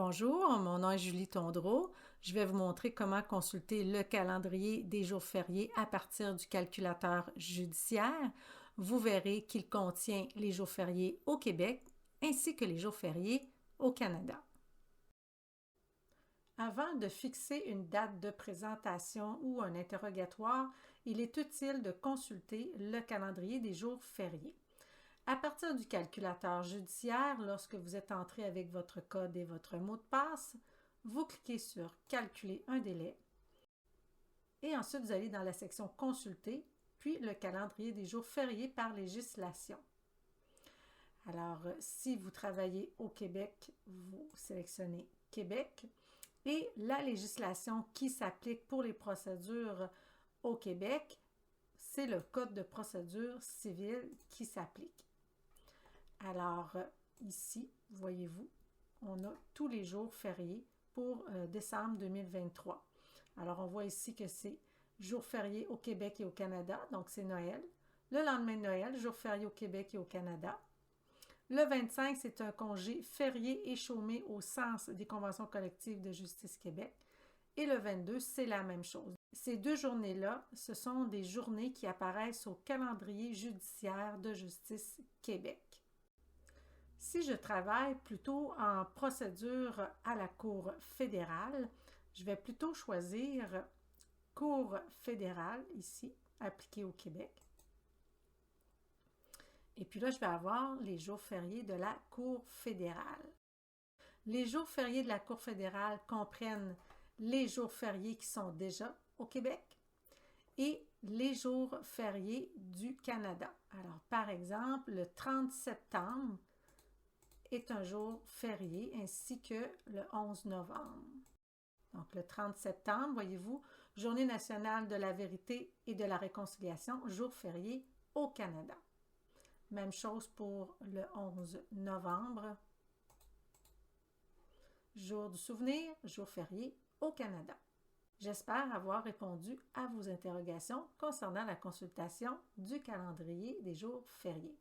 Bonjour, mon nom est Julie Tondreau. Je vais vous montrer comment consulter le calendrier des jours fériés à partir du calculateur judiciaire. Vous verrez qu'il contient les jours fériés au Québec ainsi que les jours fériés au Canada. Avant de fixer une date de présentation ou un interrogatoire, il est utile de consulter le calendrier des jours fériés. À partir du calculateur judiciaire, lorsque vous êtes entré avec votre code et votre mot de passe, vous cliquez sur « Calculer un délai » et ensuite vous allez dans la section « Consulter » puis le calendrier des jours fériés par législation. Alors, si vous travaillez au Québec, vous sélectionnez « Québec » et la législation qui s'applique pour les procédures au Québec, c'est le Code de procédure civile qui s'applique. Alors, ici, voyez-vous, on a tous les jours fériés pour décembre 2023. Alors, on voit ici que c'est jour férié au Québec et au Canada, donc c'est Noël. Le lendemain de Noël, jour férié au Québec et au Canada. Le 25, c'est un congé férié et chômé au sens des conventions collectives de Justice Québec. Et le 22, c'est la même chose. Ces deux journées-là, ce sont des journées qui apparaissent au calendrier judiciaire de Justice Québec. Si je travaille plutôt en procédure à la Cour fédérale, je vais plutôt choisir Cour fédérale, ici, appliquée au Québec. Et puis là, je vais avoir les jours fériés de la Cour fédérale. Les jours fériés de la Cour fédérale comprennent les jours fériés qui sont déjà au Québec et les jours fériés du Canada. Alors, par exemple, le 30 septembre est un jour férié, ainsi que le 11 novembre. Donc, le 30 septembre, voyez-vous, Journée nationale de la vérité et de la réconciliation, jour férié au Canada. Même chose pour le 11 novembre, jour du souvenir, jour férié au Canada. J'espère avoir répondu à vos interrogations concernant la consultation du calendrier des jours fériés.